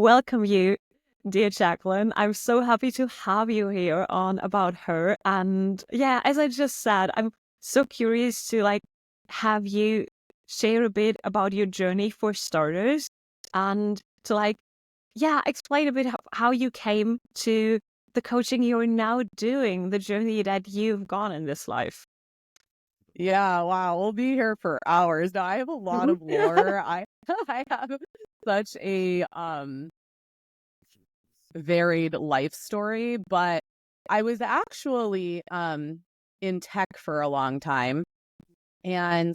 welcome you, dear Jaclyn. I'm so happy to have you here on About Her. And yeah, as I just said, I'm so curious to have you share a bit about your journey for starters and to explain a bit how you came to the coaching you're now doing, the journey that you've gone in this life. Yeah, wow. We'll be here for hours. Now, I have a lot of lore. I I have such a varied life story, but I was actually in tech for a long time. And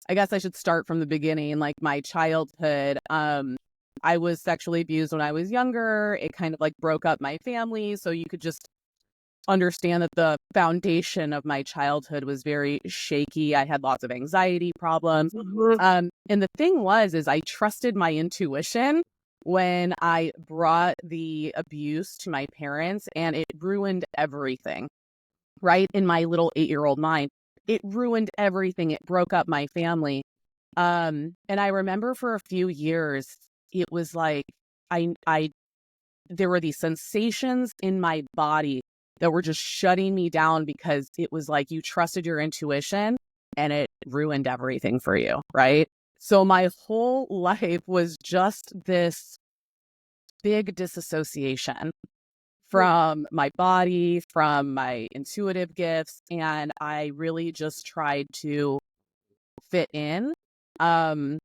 I guess I should start from the beginning, like my childhood. I was sexually abused when I was younger. It kind of like broke up my family. So you could just understand that the foundation of my childhood was very shaky. I had lots of anxiety problems. And the thing is I trusted my intuition when I brought the abuse to my parents, and it ruined everything, right? In my little 8-year-old mind, it ruined everything. It broke up my family. And I remember for a few years, it was like I there were these sensations in my body that were just shutting me down because it was like you trusted your intuition and it ruined everything for you, right? So my whole life was just this big disassociation from my body, from my intuitive gifts, and I really just tried to fit in. Um,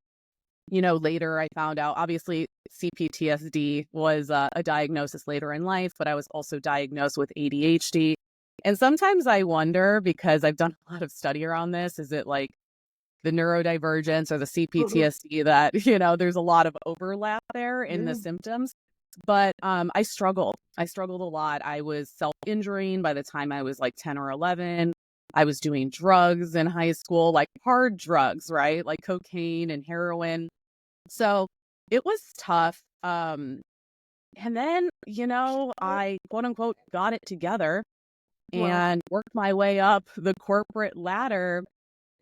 later I found out, obviously, CPTSD was a diagnosis later in life, but I was also diagnosed with ADHD. And sometimes I wonder, because I've done a lot of study around this, is it like the neurodivergence or the CPTSD that, there's a lot of overlap there in the symptoms. But I struggled. I struggled a lot. I was self-injuring by the time I was like 10 or 11. I was doing drugs in high school, like hard drugs, right? Like cocaine and heroin. So it was tough. And then, I quote unquote got it together and worked my way up the corporate ladder.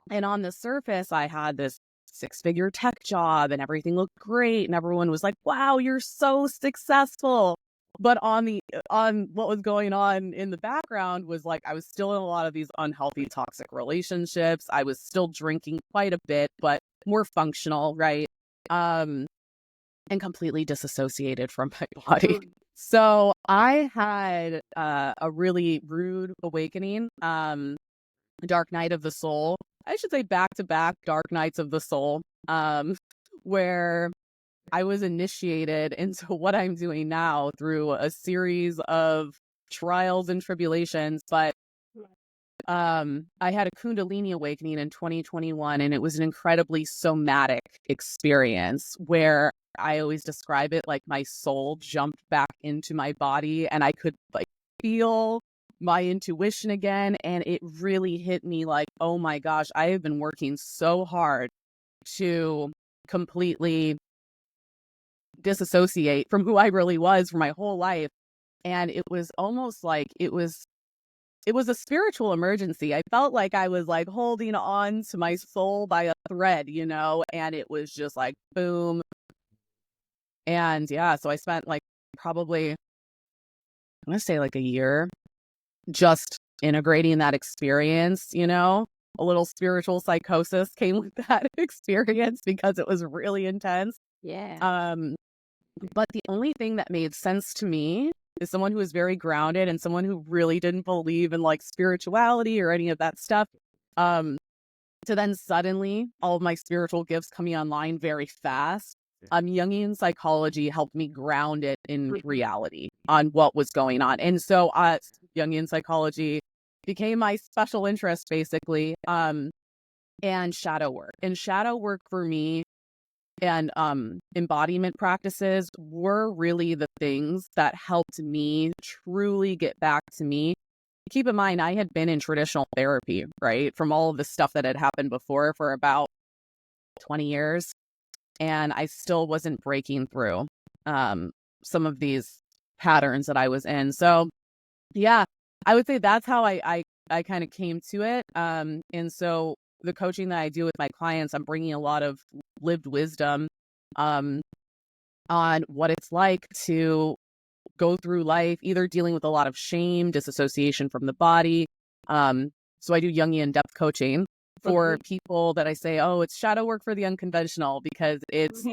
And on the surface, I had this 6-figure tech job and everything looked great. And everyone was like, wow, you're so successful. But on what was going on in the background was like, I was still in a lot of these unhealthy, toxic relationships. I was still drinking quite a bit, but more functional, right? And completely disassociated from my body. So I had a really rude awakening, dark night of the soul. I should say back-to-back dark nights of the soul, where I was initiated into what I'm doing now through a series of trials and tribulations. But I had a Kundalini awakening in 2021, and it was an incredibly somatic experience where I always describe it like my soul jumped back into my body and I could like feel my intuition again. And it really hit me like, oh my gosh, I have been working so hard to completely disassociate from who I really was for my whole life. And it was almost like it was a spiritual emergency. I felt like I was like holding on to my soul by a thread, and it was just like boom. And yeah, so I spent like probably, I'm going to say like a year just integrating that experience, a little spiritual psychosis came with that experience because it was really intense. Yeah. But the only thing that made sense to me is someone who was very grounded and someone who really didn't believe in like spirituality or any of that stuff. To then suddenly all of my spiritual gifts coming online very fast. Jungian psychology helped me ground it in reality on what was going on. And so Jungian psychology became my special interest basically. And shadow work. And shadow work for me and embodiment practices were really the things that helped me truly get back to me. Keep in mind, I had been in traditional therapy, right? From all of the stuff that had happened before for about 20 years. And I still wasn't breaking through some of these patterns that I was in. So yeah, I would say that's how I kind of came to it. And so the coaching that I do with my clients, I'm bringing a lot of lived wisdom. Um, on what it's like to go through life, either dealing with a lot of shame, disassociation from the body. So I do Jungian depth coaching for people that I say, oh, it's shadow work for the unconventional, because it's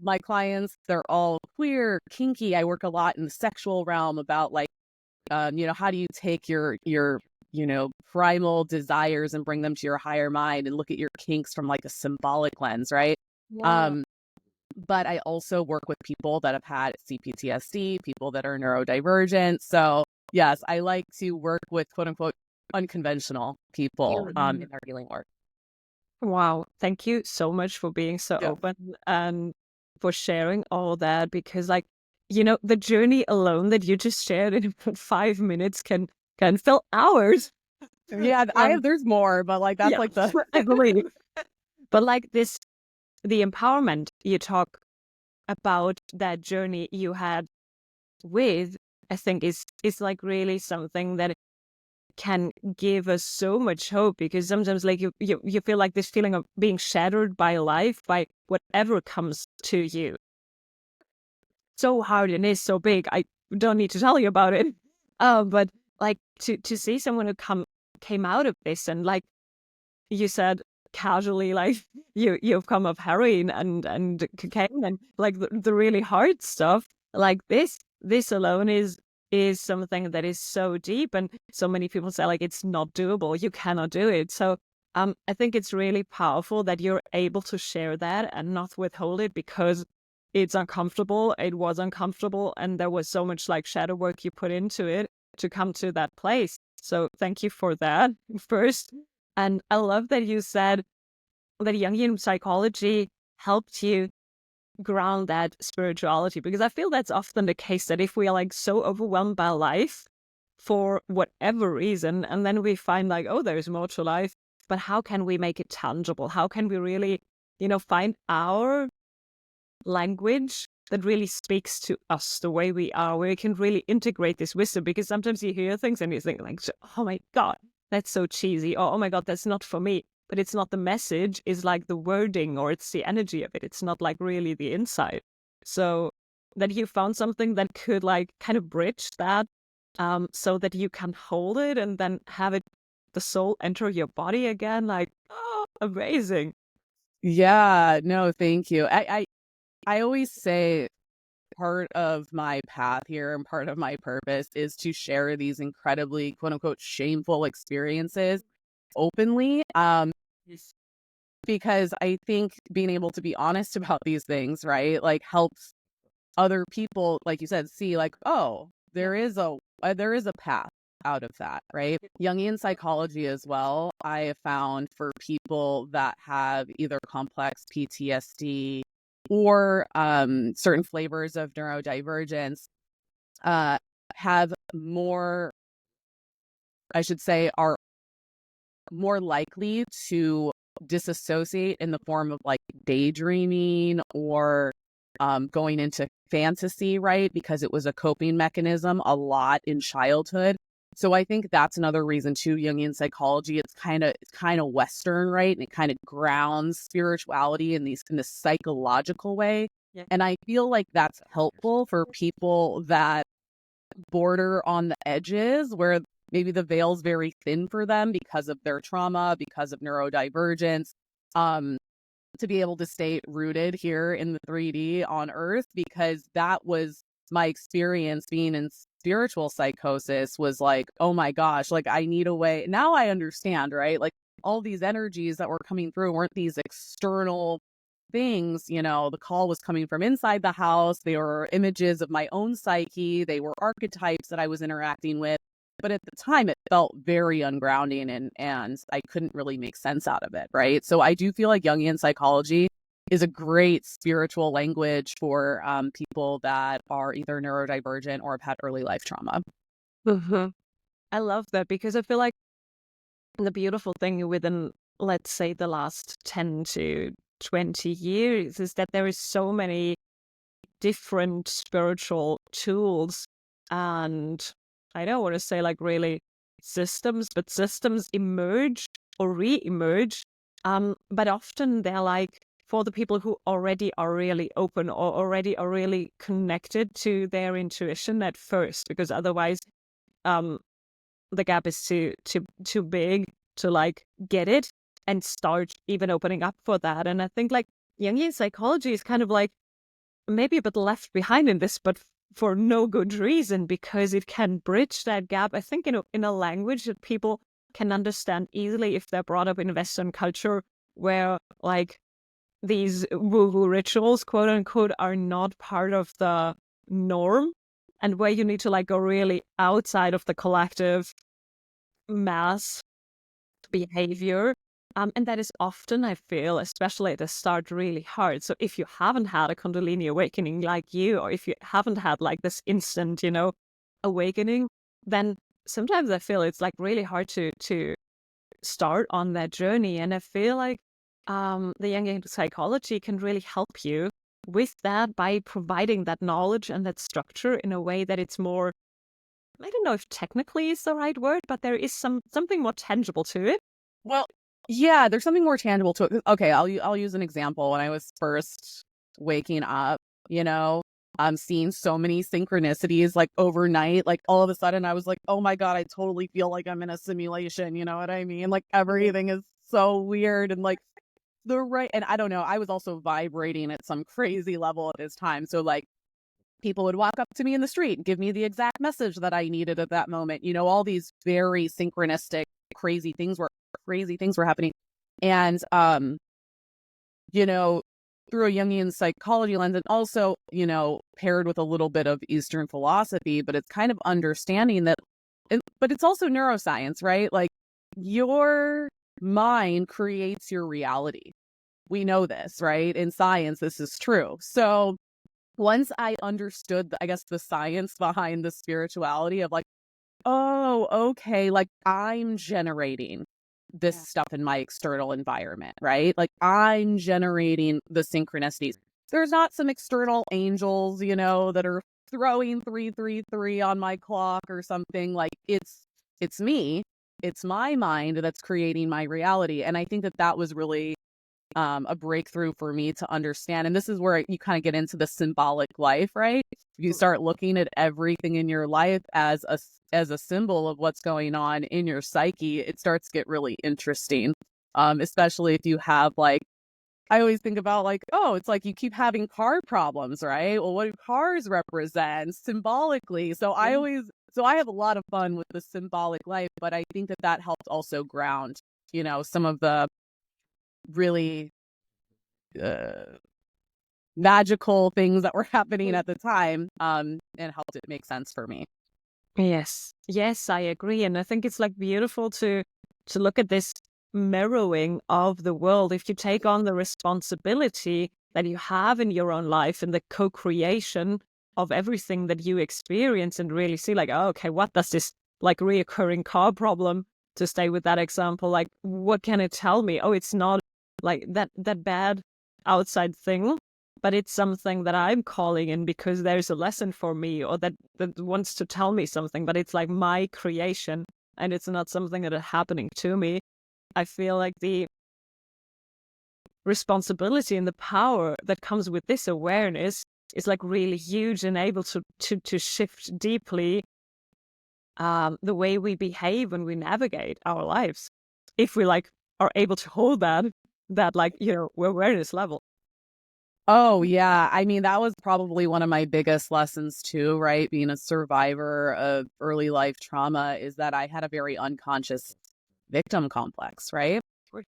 my clients, they're all queer, kinky. I work a lot in the sexual realm about like, how do you take your primal desires and bring them to your higher mind and look at your kinks from like a symbolic lens, right? Yeah. But I also work with people that have had CPTSD, people that are neurodivergent. So yes, I like to work with quote unquote unconventional people in their healing work. Wow. Thank you so much for being so Yeah. open and for sharing all that, because like, the journey alone that you just shared in 5 minutes can fill hours. Yeah, there's more, but like that's Yeah, like the I believe. But like the empowerment you talk about, that journey you had with, I think is like really something that can give us so much hope, because sometimes like you feel like this feeling of being shattered by life, by whatever comes to you. So hard and is so big. I don't need to tell you about it. But like to see someone who came out of this, and like you said casually, like you've come off heroin and cocaine and like the really hard stuff, like this alone is something that is so deep, and so many people say like it's not doable, you cannot do it. So I think it's really powerful that you're able to share that and not withhold it, because it's uncomfortable. It was uncomfortable, and there was so much like shadow work you put into it to come to that place. So thank you for that first. And I love that you said that Jungian psychology helped you ground that spirituality, because I feel that's often the case, that if we are like so overwhelmed by life for whatever reason, and then we find like, oh, there's more to life, but how can we make it tangible? How can we really, find our language that really speaks to us the way we are, where we can really integrate this wisdom? Because sometimes you hear things and you think like, oh my God, that's so cheesy. Or, oh my God, that's not for me. But it's not the message, it's like the wording, or it's the energy of it. It's not like really the insight. So that you found something that could like kind of bridge that, so that you can hold it and then have it, the soul enter your body again. Like, oh, amazing. Yeah, no, thank you. I always say part of my path here and part of my purpose is to share these incredibly quote unquote shameful experiences openly. Yes. Because I think being able to be honest about these things, right, like helps other people, like you said, see like, oh, there is a path out of that, right? Jungian psychology as well, I have found for people that have either complex PTSD or certain flavors of neurodivergence, uh, have more, I should say, are more likely to disassociate in the form of like daydreaming or going into fantasy, right? Because it was a coping mechanism a lot in childhood. So I think that's another reason too, Jungian psychology, it's kind of Western, right? And it kind of grounds spirituality in this psychological way. Yeah. And I feel like that's helpful for people that border on the edges, where maybe the veil's very thin for them because of their trauma, because of neurodivergence, to be able to stay rooted here in the 3D on Earth, because that was my experience being in spiritual psychosis. Was like, oh my gosh, like I need a way. Now I understand, right? Like all these energies that were coming through weren't these external things. The call was coming from inside the house. They were images of my own psyche. They were archetypes that I was interacting with. But at the time, it felt very ungrounding, and I couldn't really make sense out of it, right? So I do feel like Jungian psychology is a great spiritual language for people that are either neurodivergent or have had early life trauma. Mhm. I love that, because I feel like the beautiful thing within, let's say, the last 10 to 20 years is that there is so many different spiritual tools, and I don't want to say like really systems, but systems emerge or re-emerge. But often they're like for the people who already are really open or already are really connected to their intuition at first, because otherwise the gap is too big to like get it and start even opening up for that. And I think like Jungian psychology is kind of like maybe a bit left behind in this, but for no good reason, because it can bridge that gap, I think, in a language that people can understand easily if they're brought up in Western culture, where like these woo-woo rituals, quote unquote, are not part of the norm, and where you need to like go really outside of the collective mass behavior. And that is often, I feel, especially at the start, really hard. So if you haven't had a Kundalini awakening like you, or if you haven't had like this instant, awakening, then sometimes I feel it's like really hard to start on that journey. And I feel like the Jungian psychology can really help you with that by providing that knowledge and that structure in a way that it's more, I don't know if technically is the right word, but there is something more tangible to it. Well, yeah, there's something more tangible to it. Okay, I'll use an example. When I was first waking up, I'm seeing so many synchronicities like overnight. Like all of a sudden I was like, oh my God, I totally feel like I'm in a simulation. You know what I mean? Like everything is so weird and like and I don't know, I was also vibrating at some crazy level at this time. So like people would walk up to me in the street and give me the exact message that I needed at that moment. All these very synchronistic, crazy things were happening. And, through a Jungian psychology lens, and also, paired with a little bit of Eastern philosophy, but it's kind of understanding that, but it's also neuroscience, right? Like your mind creates your reality. We know this, right? In science, this is true. So once I understood, I guess, the science behind the spirituality of like, oh, okay, like I'm generating this stuff in my external environment, right? Like I'm generating the synchronicities. There's not some external angels, that are throwing 333 on my clock or something. Like it's me. It's my mind that's creating my reality. And I think that was really a breakthrough for me to understand. And this is where you kind of get into the symbolic life, right? You start looking at everything in your life as a symbol of what's going on in your psyche. It starts to get really interesting, especially if you have like, I always think about like, oh, it's like you keep having car problems, right? Well, what do cars represent symbolically? So I have a lot of fun with the symbolic life, but I think that helped also ground, some of the really magical things that were happening at the time, and helped it make sense for me. Yes, I agree. And I think it's like beautiful to look at this mirroring of the world. If you take on the responsibility that you have in your own life and the co-creation of everything that you experience, and really see like, oh, okay, what does this like reoccurring car problem, to stay with that example, like what can it tell me? Oh, it's not like that bad outside thing, but it's something that I'm calling in because there's a lesson for me, or that wants to tell me something, but it's like my creation and it's not something that is happening to me. I feel like the responsibility and the power that comes with this awareness is like really huge and able to shift deeply the way we behave when we navigate our lives, if we like are able to hold that like awareness level. Oh yeah, I mean that was probably one of my biggest lessons too, right? Being a survivor of early life trauma, is that I had a very unconscious victim complex, right?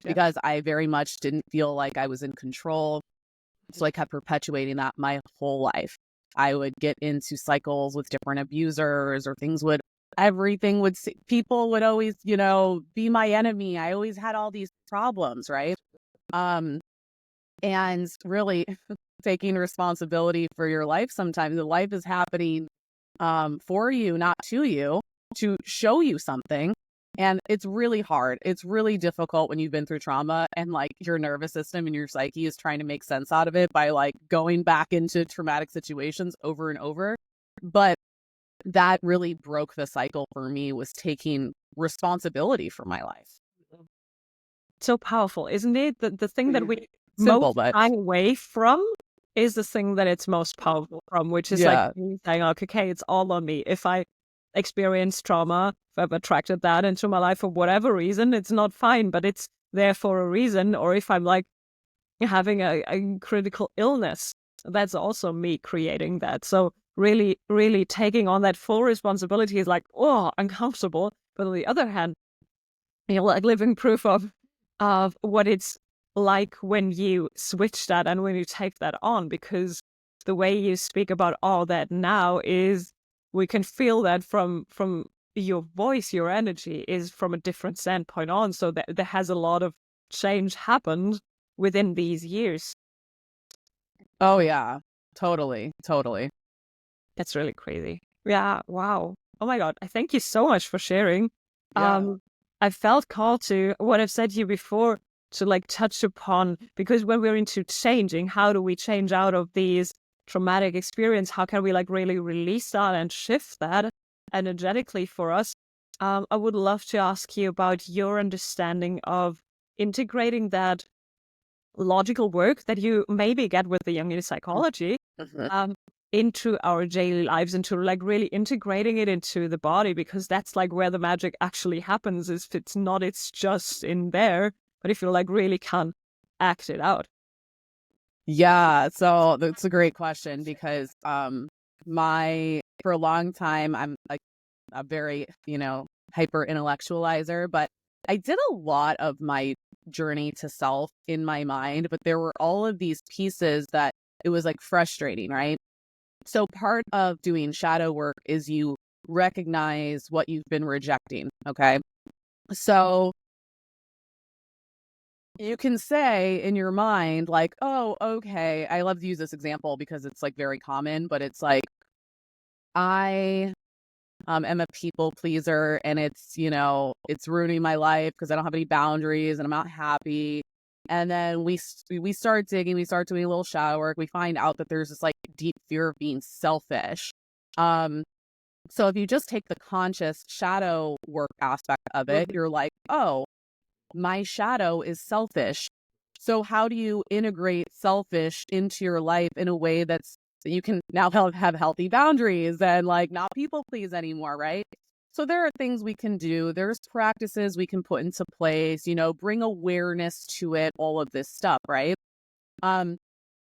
Because I very much didn't feel like I was in control. So I kept perpetuating that my whole life. I would get into cycles with different abusers, or people would always, be my enemy. I always had all these problems, right? And really taking responsibility for your life. Sometimes the life is happening for you, not to you, to show you something. And it's really hard. It's really difficult when you've been through trauma and like your nervous system and your psyche is trying to make sense out of it by like going back into traumatic situations over and over. But that really broke the cycle for me, was taking responsibility for my life. So powerful, isn't it? The thing that Simple, most but shy away from is the thing that it's most powerful from, which is like yeah. me saying, like, okay, it's all on me. If I experience trauma, if I've attracted that into my life for whatever reason, it's not fine, but it's there for a reason. Or if I'm like having a critical illness, that's also me creating that. So really, really taking on that full responsibility is like, oh, uncomfortable. But on the other hand, like living proof of what it's like when you switch that and when you take that on, because the way you speak about all that now is we can feel that from your voice, your energy is from a different standpoint on. So that there has a lot of change happened within these years. Oh yeah. Totally. Totally. That's really crazy. Yeah. Wow. Oh my God. I thank you so much for sharing. Yeah. I felt called to what I've said to you before to like touch upon, because when we're into changing, how do we change out of these traumatic experience? How can we like really release that and shift that energetically for us? I would love to ask you about your understanding of integrating that logical work that you maybe get with the Jungian psychology Mhm. um, into our daily lives, into like really integrating it into the body, because that's like where the magic actually happens. Is if it's not, it's just in there. But if you like really can act it out. Yeah, so that's a great question because my for a long time I'm like a very, hyper intellectualizer, but I did a lot of my journey to self in my mind, but there were all of these pieces that it was like frustrating, right? So part of doing shadow work is you recognize what you've been rejecting, okay? So you can say in your mind, like, oh, okay, I love to use this example because it's like very common, but it's like, I am a people pleaser and it's ruining my life because I don't have any boundaries and I'm not happy. And then we start digging, we start doing a little shadow work. We find out that there's this like deep fear of being selfish. Um, so if you just take the conscious shadow work aspect of it, you're like, oh, my shadow is selfish. So how do you integrate selfish into your life in a way that you can now have healthy boundaries and like not people please anymore, right? So there are things we can do. There's practices we can put into place, bring awareness to it, all of this stuff, right? Um,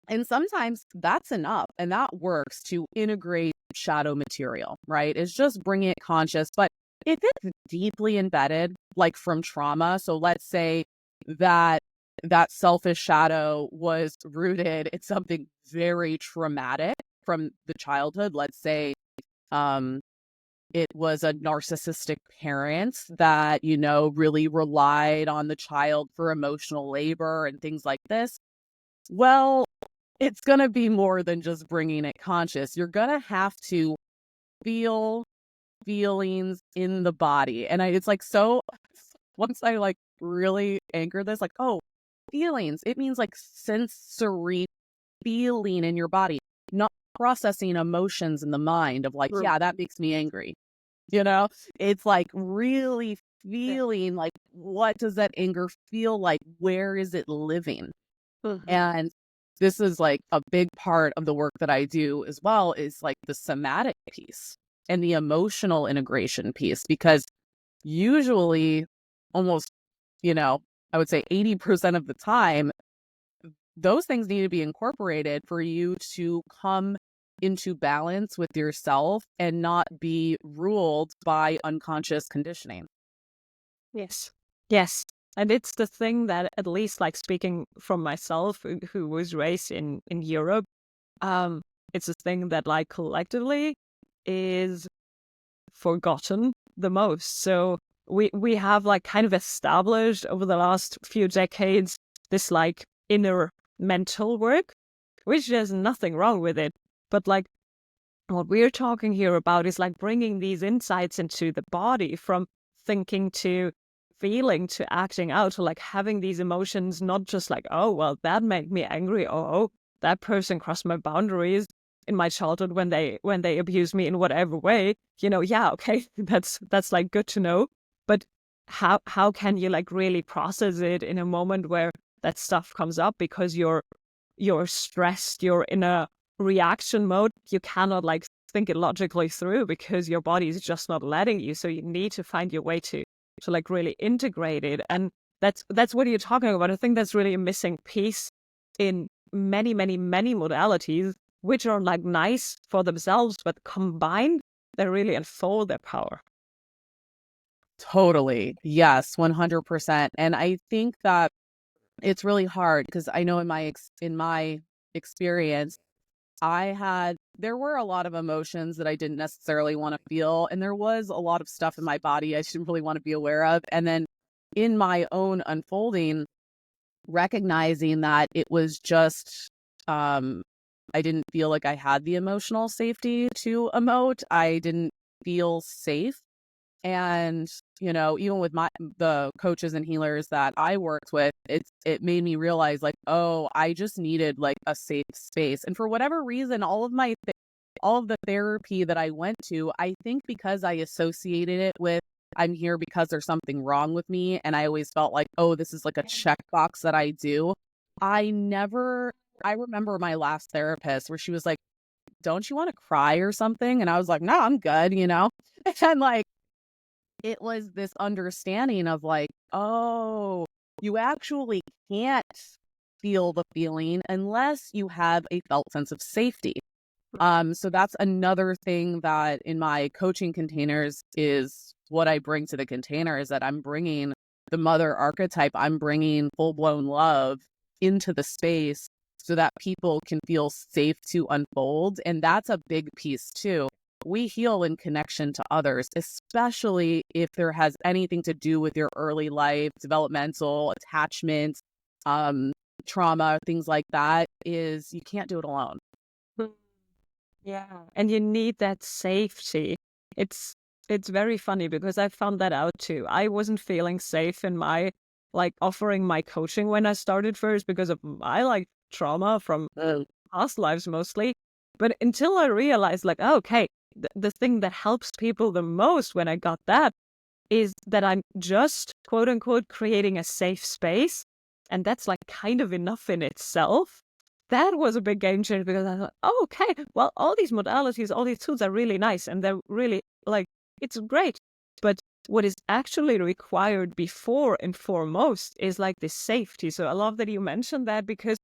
and sometimes that's enough and that works to integrate shadow material, right? It's just bringing it conscious. But if it's deeply embedded, like from trauma, so let's say that that selfish shadow was rooted in something very traumatic from the childhood. Let's say um, it was a narcissistic parent that, really relied on the child for emotional labor and things like this. Well, it's going to be more than just bringing it conscious. You're going to have to feel feelings in the body. And it's like, so once I like really anchor this, like, oh, feelings, it means like sensory feeling in your body, not processing emotions in the mind of like, yeah, that makes me angry. You know, it's like really feeling like, what does that anger feel like? Where is it living? And this is like a big part of the work that I do as well, is like the somatic piece and the emotional integration piece, because usually almost, I would say 80% of the time, those things need to be incorporated for you to come into balance with yourself and not be ruled by unconscious conditioning. Yes. Yes. And it's the thing that, at least like speaking from myself, who was raised in Europe, um, it's a thing that like collectively is forgotten the most. So we have like kind of established over the last few decades this like inner mental work, which there's nothing wrong with it. But like what we're talking here about is like bringing these insights into the body, from thinking to feeling to acting out, to like having these emotions, not just like, oh, well, that made me angry. Oh, that person crossed my boundaries in my childhood when they abused me in whatever way. Yeah, okay, that's like good to know. But how can you like really process it in a moment where that stuff comes up because you're stressed, you're in a reaction mode. You cannot like think it logically through because your body is just not letting you. So you need to find your way to like really integrate it. And that's what you're talking about. I think that's really a missing piece in many, many, many modalities, which are like nice for themselves, but combined, they really unfold their power. Totally. Yes, 100%. And I think that it's really hard because I know in my experience, there were a lot of emotions that I didn't necessarily want to feel. And there was a lot of stuff in my body I didn't really want to be aware of. And then in my own unfolding, recognizing that it was just, I didn't feel like I had the emotional safety to emote. I didn't feel safe. And, even with the coaches and healers that I worked with, it made me realize like, oh, I just needed like a safe space. And for whatever reason, all of the therapy that I went to, I think because I associated it with I'm here because there's something wrong with me. And I always felt like, oh, this is like a checkbox that I do. I remember my last therapist where she was like, don't you want to cry or something? And I was like, no, I'm good, And like, it was this understanding of like, oh, you actually can't feel the feeling unless you have a felt sense of safety. So that's another thing that in my coaching containers is what I bring to the container is that I'm bringing the mother archetype. I'm bringing full-blown love into the space so that people can feel safe to unfold. And that's a big piece too. We heal in connection to others, especially if there has anything to do with your early life, developmental, attachment, trauma, things like that, is you can't do it alone. Yeah. And you need that safety. It's very funny because I found that out too. I wasn't feeling safe in my like offering my coaching when I started first because of my like trauma from past lives mostly. But until I realized like, oh, okay, the thing that helps people the most when I got that is that I'm just quote unquote creating a safe space. And that's like kind of enough in itself. That was a big game changer because I thought, oh, okay, well, all these modalities, all these tools are really nice and they're really like, it's great. But what is actually required before and foremost is like this safety. So I love that you mentioned that because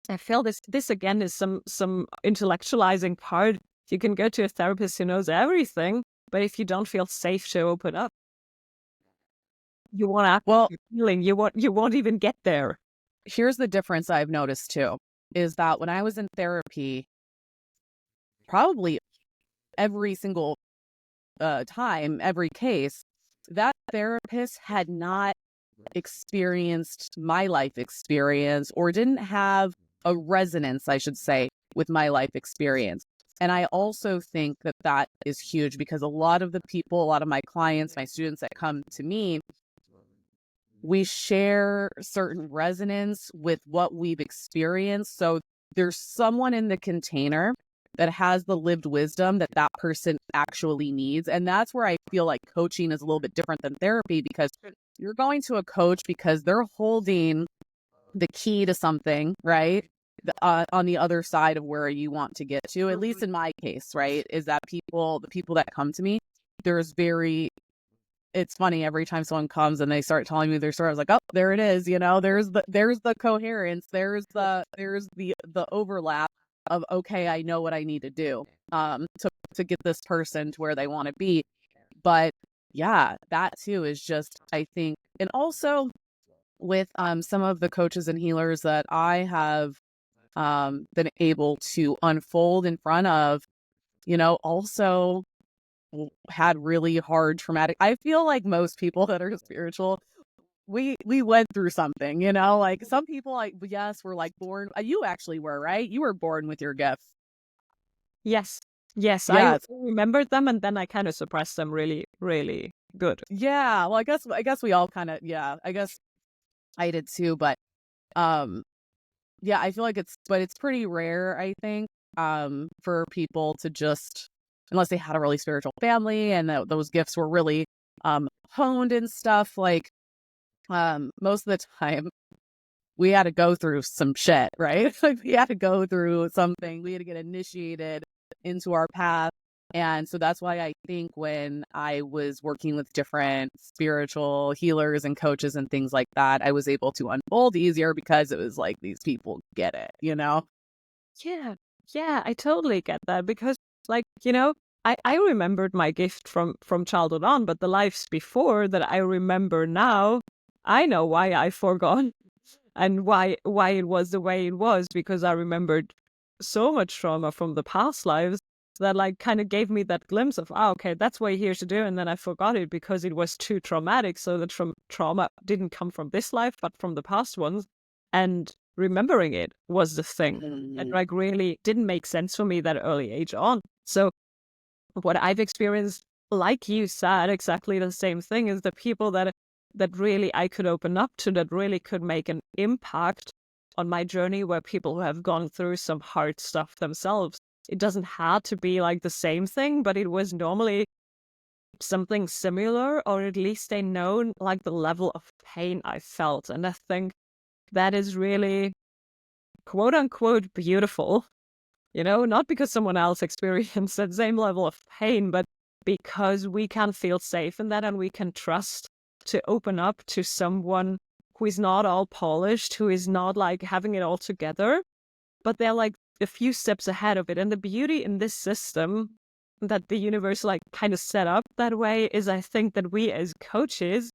I feel this again is some intellectualizing part. You can go to a therapist who knows everything, but if you don't feel safe to open up, you won't actually feeling. You won't even get there. Here's the difference I've noticed too, is that when I was in therapy, probably every single time, every case, that therapist had not experienced my life experience or didn't have a resonance, I should say, with my life experience. And I also think that that is huge because a lot of my clients, my students that come to me, we share certain resonance with what we've experienced. So there's someone in the container that has the lived wisdom that that person actually needs. And that's where I feel like coaching is a little bit different than therapy because you're going to a coach because they're holding the key to something, right? On the other side of where you want to get to, at least in my case, right? Is that the people that come to me, it's funny every time someone comes and they start telling me their story. I was like, oh, there it is. There's the coherence. There's the overlap of, okay, I know what I need to do to get this person to where they want to be. But yeah, that too is just, I think, and also with some of the coaches and healers that I have been able to unfold in front of, also had really hard traumatic. I feel like most people that are spiritual, we went through something, like some people, like, yes, were like born. You actually were, right? You were born with your gifts. Yes. Yes, I Yes. remembered them and then I kind of suppressed them really, really good. Yeah. Well, I guess we all kind of, yeah, I guess I did too. But yeah, I feel like it's pretty rare, I think, for people to just, unless they had a really spiritual family and those gifts were really honed and stuff, like most of the time we had to go through some shit, right? Like we had to go through something. We had to get initiated into our path. And so that's why I think when I was working with different spiritual healers and coaches and things like that, I was able to unfold easier because it was like these people get it, you know? Yeah, yeah, I totally get that because, like, I remembered my gift from childhood on, but the lives before that I remember now, I know why I forgot and why it was the way it was because I remembered so much trauma from the past lives that like kind of gave me that glimpse of, oh, okay, that's what you're here to do, and then I forgot it because it was too traumatic. So the trauma didn't come from this life, but from the past ones, and remembering it was the thing that like really didn't make sense for me that early age on. So what I've experienced, like you said, exactly the same thing is the people that really I could open up to, that really could make an impact on my journey, were people who have gone through some hard stuff themselves. It doesn't have to be like the same thing, but it was normally something similar, or at least they know like the level of pain I felt. And I think that is really quote unquote beautiful, not because someone else experienced that same level of pain, but because we can feel safe in that and we can trust to open up to someone who is not all polished, who is not like having it all together, but they're like a few steps ahead of it. And the beauty in this system that the universe like kind of set up that way is, I think, that we as coaches,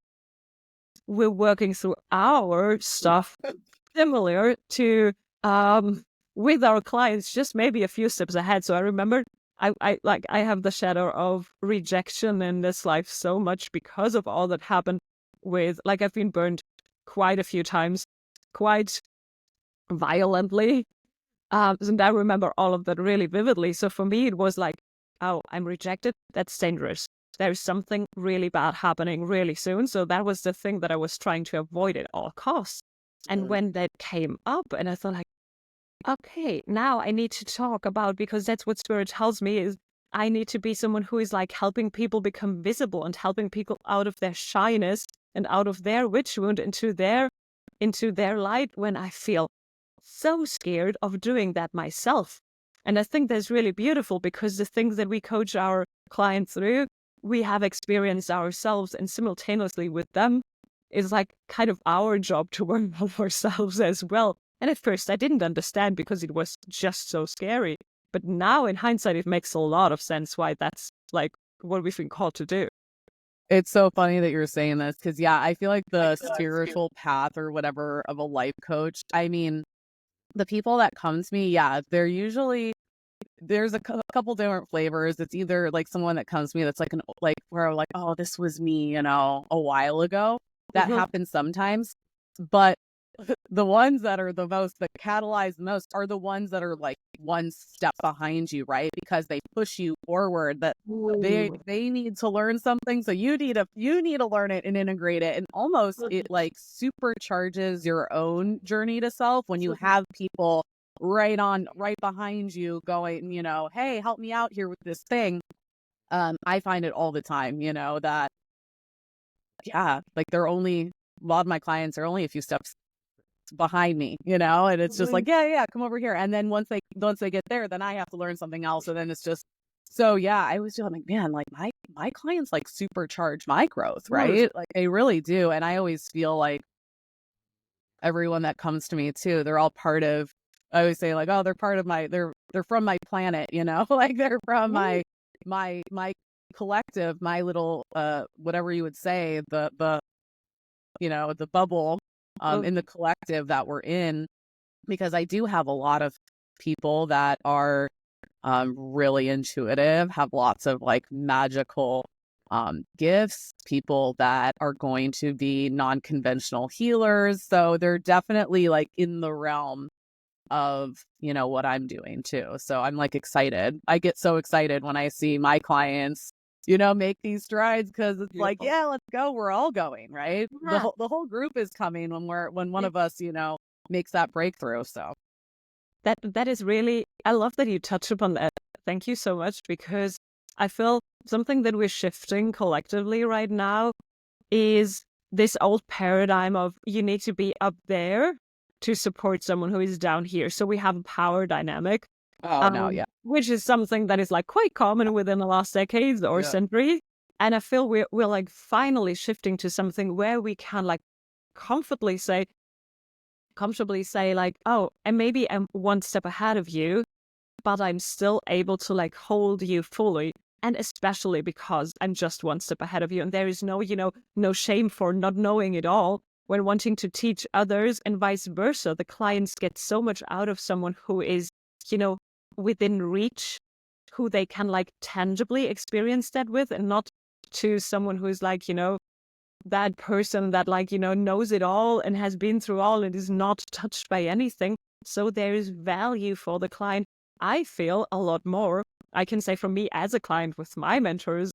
we're working through our stuff similar to with our clients, just maybe a few steps ahead. So I remember I have the shadow of rejection in this life so much because of all that happened with, like, I've been burned quite a few times, quite violently. And I remember all of that really vividly. So for me, it was like, oh, I'm rejected. That's dangerous. There's something really bad happening really soon. So that was the thing that I was trying to avoid at all costs. And when that came up, and I thought like, okay, now I need to talk about, because that's what spirit tells me, is I need to be someone who is like helping people become visible and helping people out of their shyness and out of their witch wound into their light, when I feel so scared of doing that myself. And I think that's really beautiful, because the things that we coach our clients through, we have experienced ourselves, and simultaneously with them is like kind of our job to work on ourselves as well. And at first I didn't understand because it was just so scary. But now in hindsight, it makes a lot of sense why that's like what we've been called to do. It's so funny that you're saying this because, yeah, I feel like the spiritual path or whatever of a life coach, I mean, the people that come to me, yeah, they're usually, there's a couple different flavors. It's either like someone that comes to me that's like like where I'm like, oh, this was me, a while ago. That happens sometimes. But the ones that are the most, that catalyze the most, are the ones that are like one step behind you, right? Because they push you forward, that they need to learn something, so you need to learn it and integrate it, and almost it like supercharges your own journey to self when you have people right behind you going, hey, help me out here with this thing. I find it all the time, that, yeah, like a lot of my clients are only a few steps behind me, and it's just like, yeah, come over here. And then once they get there, then I have to learn something else. And then it's just, so yeah, I was feeling like, man, like my clients like supercharge my growth, right? Like they really do. And I always feel like everyone that comes to me too, they're all part of, I always say like, oh, they're part of they're from my planet, like they're from my collective, my little, whatever you would say, the bubble, in the collective that we're in, because I do have a lot of people that are really intuitive, have lots of like magical gifts, people that are going to be non-conventional healers. So they're definitely like in the realm of, what I'm doing too. So I'm like excited. I get so excited when I see my clients make these strides, because it's like, yeah, let's go. We're all going, right? Yeah. The whole group is coming when one of us, makes that breakthrough. So That is really, I love that you touched upon that. Thank you so much, because I feel something that we're shifting collectively right now is this old paradigm of you need to be up there to support someone who is down here. So we have a power dynamic, Oh no, yeah. which is something that is like quite common within the last decades or century. And I feel we're like finally shifting to something where we can like comfortably say like, oh, and maybe I'm one step ahead of you, but I'm still able to like hold you fully. And especially because I'm just one step ahead of you. And there is no, no shame for not knowing it all when wanting to teach others, and vice versa. The clients get so much out of someone who is, within reach, who they can like tangibly experience that with, and not to someone who's like, that person that like, knows it all and has been through all and is not touched by anything. So there is value for the client. I feel a lot more, I can say from me as a client with my mentors,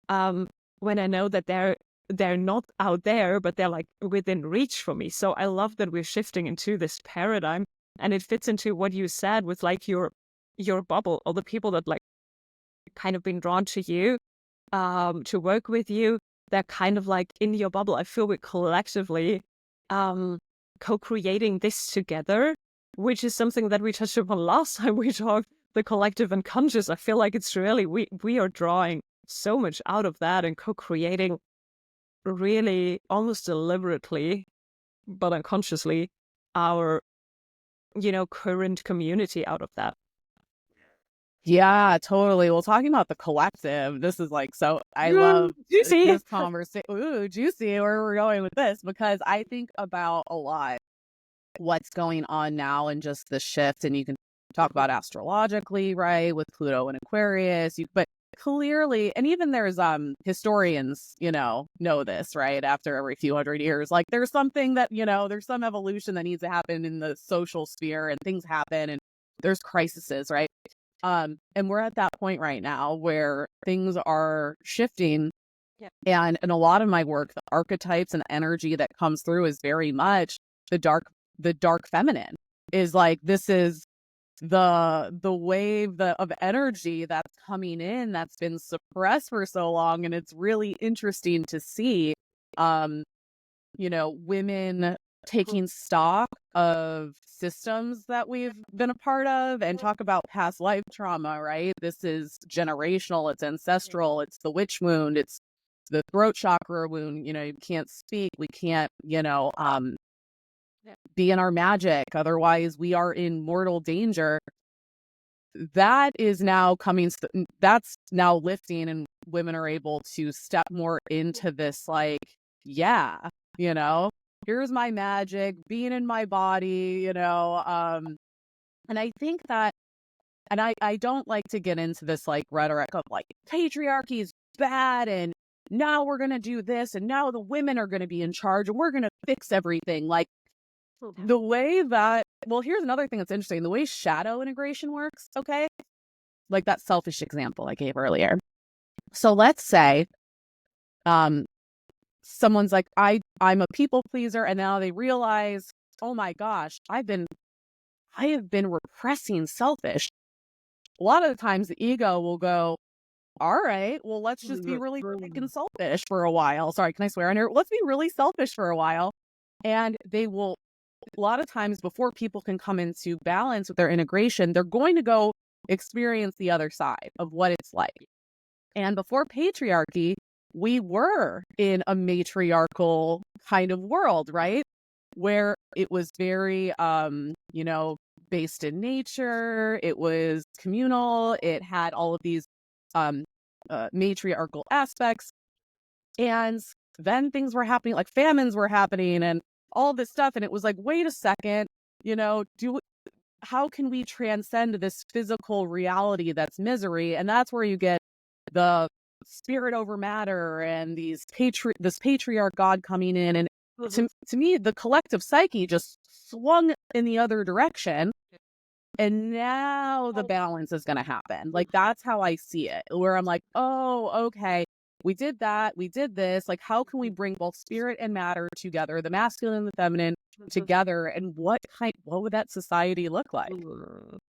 when I know that they're not out there, but they're like within reach for me. So I love that we're shifting into this paradigm, and it fits into what you said with like your bubble, or the people that like kind of been drawn to you, to work with you. They're kind of like in your bubble. I feel we're collectively co-creating this together, which is something that we touched upon last time we talked, the collective unconscious. I feel like it's really, we are drawing so much out of that and co-creating really almost deliberately, but unconsciously, our, current community out of that. Yeah, totally. Well, talking about the collective, this is like, so I love juicy. this conversation. Ooh, juicy, where we're going with this, because I think about a lot what's going on now and just the shift. And you can talk about astrologically, right, with Pluto and Aquarius, but clearly, and even there's historians, know this, right, after every few hundred years, like there's something that, there's some evolution that needs to happen in the social sphere, and things happen, and there's crises, right? And we're at that point right now where things are shifting. Yeah. And in a lot of my work, the archetypes and the energy that comes through is very much the dark feminine. Is like, this is the wave of energy that's coming in, that's been suppressed for so long. And it's really interesting to see women taking stock of systems that we've been a part of, and talk about past life trauma, right? This is generational, it's ancestral, it's the witch wound, it's the throat chakra wound. You can't speak, we can't, be in our magic, otherwise we are in mortal danger. That is now coming, that's now lifting, and women are able to step more into this, like, yeah, here's my magic, being in my body, and I think that, and I don't like to get into this like rhetoric of like patriarchy is bad, and now we're going to do this, and now the women are going to be in charge, and we're going to fix everything. Like, the way that, well, here's another thing that's interesting, the way shadow integration works, okay? Like that selfish example I gave earlier. So let's say someone's like, I'm a people pleaser, and now they realize, oh my gosh, I have been repressing selfish. A lot of the times the ego will go, all right, well, let's just be really freaking selfish for a while. Sorry, can I swear on here? Let's be really selfish for a while. And they will, a lot of times before people can come into balance with their integration, they're going to go experience the other side of what it's like. And before patriarchy, we were in a matriarchal kind of world, right? Where it was very, based in nature. It was communal. It had all of these matriarchal aspects. And then things were happening, like famines were happening and all this stuff. And it was like, wait a second, how can we transcend this physical reality that's misery? And that's where you get the spirit over matter and this patriarch God coming in. And to me, the collective psyche just swung in the other direction. And now the balance is going to happen. Like, that's how I see it, where I'm like, oh, okay, we did that, we did this. Like, how can we bring both spirit and matter together, the masculine and the feminine together? And what would that society look like?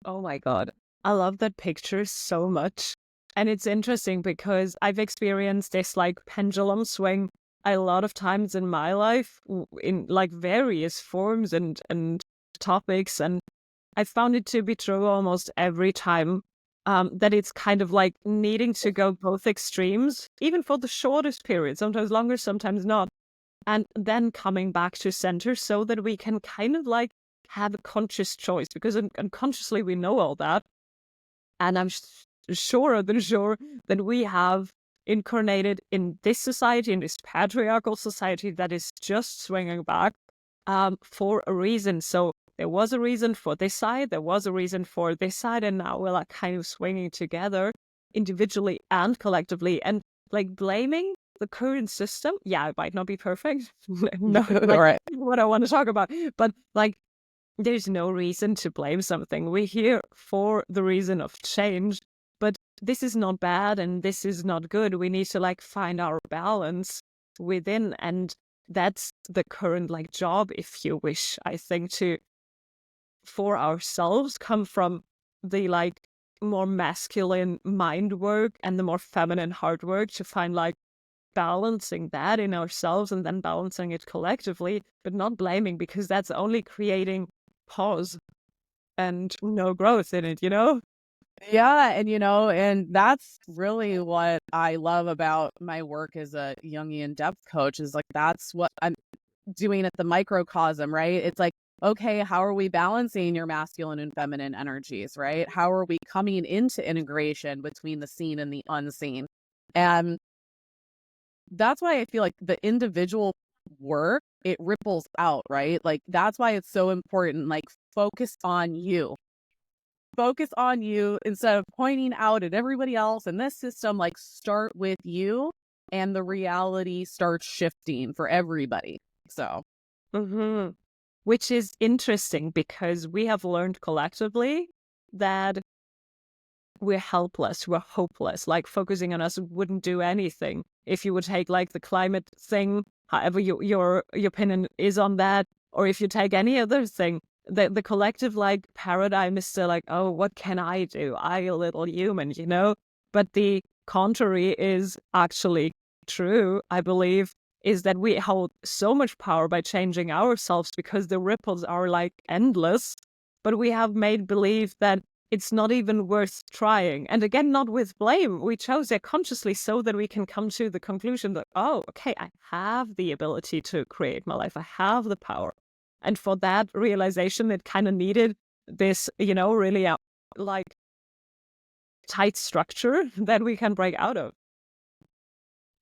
Oh my God. I love that picture so much. And it's interesting because I've experienced this like pendulum swing a lot of times in my life in like various forms and topics. And I found it to be true almost every time, that it's kind of like needing to go both extremes, even for the shortest period, sometimes longer, sometimes not. And then coming back to center so that we can kind of like have a conscious choice, because unconsciously we know all that. And I'm sure that we have incarnated in this society, in this patriarchal society that is just swinging back, for a reason. So there was a reason for this side, there was a reason for this side, and now we're like kind of swinging together individually and collectively. And like blaming the current system, yeah, it might not be perfect. No, like, Right. what I want to talk about, but like there's no reason to blame something. We're here for the reason of change, but this is not bad and this is not good. We need to like find our balance within, and that's the current like job, if you wish, I think, to for ourselves come from the like more masculine mind work and the more feminine hard work to find like balancing that in ourselves and then balancing it collectively, but not blaming, because that's only creating pause and no growth in it, you know? Yeah, and and that's really what I love about my work as a Jungian depth coach, is like that's what I'm doing at the microcosm, right? It's like, okay, how are we balancing your masculine and feminine energies, right? How are we coming into integration between the seen and the unseen? And that's why I feel like the individual work, it ripples out, right? Like that's why it's so important. Like focus on you. Focus on you instead of pointing out at everybody else in this system. Like start with you, and the reality starts shifting for everybody. So Mm-hmm. Which is interesting because we have learned collectively that we're helpless, we're hopeless. Like focusing on us wouldn't do anything. If you would take like the climate thing, however your opinion is on that, or if you take any other thing, the collective like paradigm is still like, oh, what can I do? I a little human, you know? But the contrary is actually true, I believe, is that we hold so much power by changing ourselves because the ripples are like endless. But we have made believe that it's not even worth trying. And again, not with blame. We chose it consciously so that we can come to the conclusion that, oh, okay, I have the ability to create my life. I have the power. And for that realization, it kind of needed this, really like tight structure that we can break out of.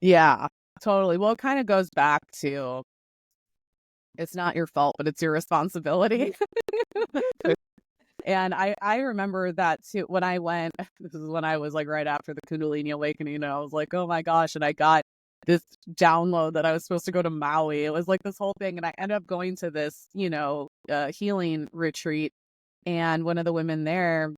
yeah, totally. Well, it kind of goes back to it's not your fault, but it's your responsibility. And I remember that too when I went, this is when I was like right after the Kundalini awakening, and I was like, oh my gosh. And I got this download that I was supposed to go to Maui. It was like this whole thing. And I ended up going to this, healing retreat. And one of the women there,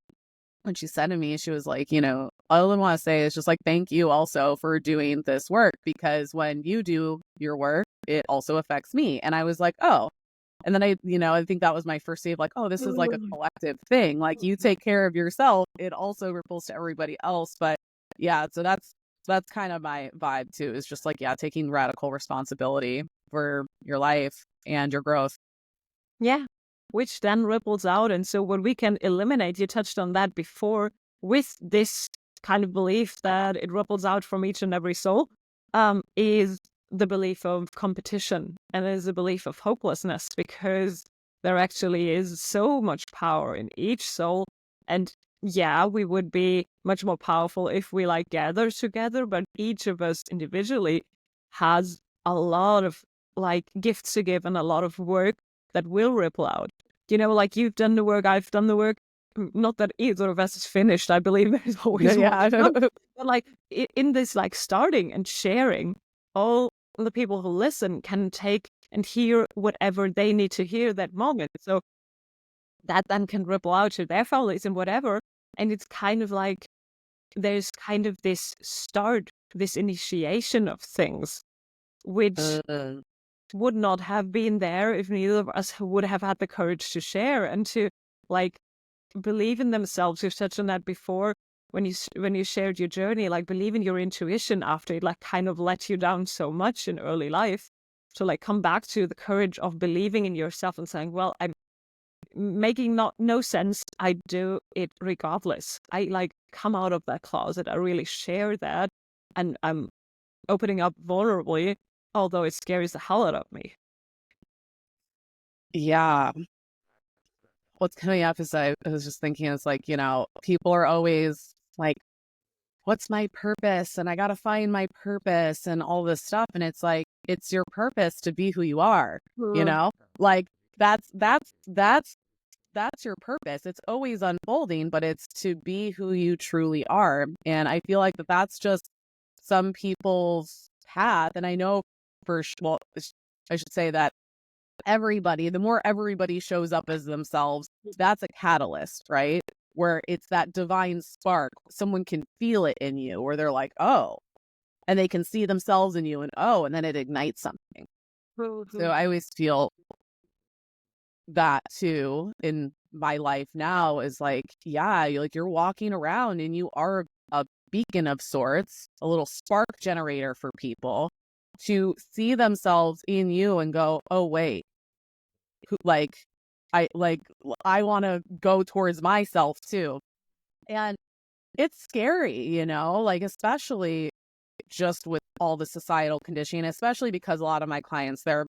when she said to me, she was like, all I want to say is just like, thank you also for doing this work, because when you do your work, it also affects me. And I was like, oh. And then I think that was my first day of like, oh, this is like a collective thing. Like you take care of yourself, it also ripples to everybody else. But yeah, so that's kind of my vibe too, is just like, yeah, taking radical responsibility for your life and your growth. Yeah, which then ripples out. And so what we can eliminate, you touched on that before, with this kind of belief that it ripples out from each and every soul, is the belief of competition, and is a belief of hopelessness, because there actually is so much power in each soul. And yeah, we would be much more powerful if we like gather together, but each of us individually has a lot of like gifts to give and a lot of work that will ripple out. Like you've done the work, I've done the work. Not that either of us is finished. I believe there's always more Yeah. to come. But like in this like starting and sharing, all the people who listen can take and hear whatever they need to hear that moment. So that then can ripple out to their families and whatever. And it's kind of like there's kind of this start, this initiation of things, which would not have been there if neither of us would have had the courage to share and to like believe in themselves. You've touched on that before when you shared your journey, like believe in your intuition after it like kind of let you down so much in early life, to like come back to the courage of believing in yourself and saying, well, making no sense, I do it regardless. I like come out of that closet. I really share that, and I'm opening up vulnerably, although it scares the hell out of me. Yeah. What's coming up is I was just thinking, it's like, people are always like, what's my purpose? And I got to find my purpose and all this stuff. And it's like, it's your purpose to be who you are, Mm. like that's your purpose. It's always unfolding, but it's to be who you truly are. And I feel like that's just some people's path. And I know well, I should say that the more everybody shows up as themselves, that's a catalyst, right? Where it's that divine spark. Someone can feel it in you, where they're like, oh, and they can see themselves in you, and oh, and then it ignites something. So I always feel that too in my life now is like, yeah, you're walking around and you are a beacon of sorts, a little spark generator for people to see themselves in you and go, oh, wait, like, I want to go towards myself too. And it's scary, like, especially just with all the societal conditioning, especially because a lot of my clients, they're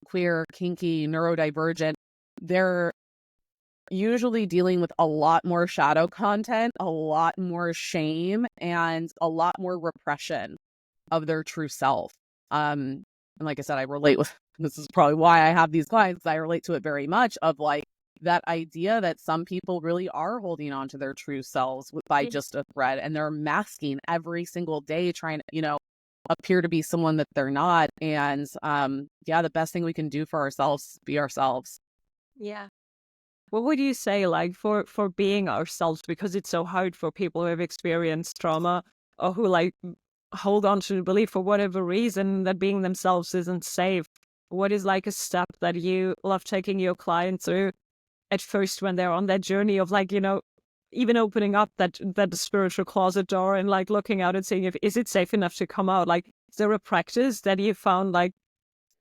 queer, kinky, neurodivergent. They're usually dealing with a lot more shadow content, a lot more shame, and a lot more repression of their true self. And like I said, I relate with this is probably why I have these clients. I relate to it very much of like that idea that some people really are holding on to their true selves by just a thread, and they're masking every single day, trying to, appear to be someone that they're not. And yeah, the best thing we can do for ourselves is be ourselves. Yeah. What would you say, like, for being ourselves? Because it's so hard for people who have experienced trauma or who like hold on to the belief for whatever reason that being themselves isn't safe. What is like a step that you love taking your client through at first when they're on that journey of like, even opening up that spiritual closet door and like looking out and seeing if is it safe enough to come out? Like, is there a practice that you found like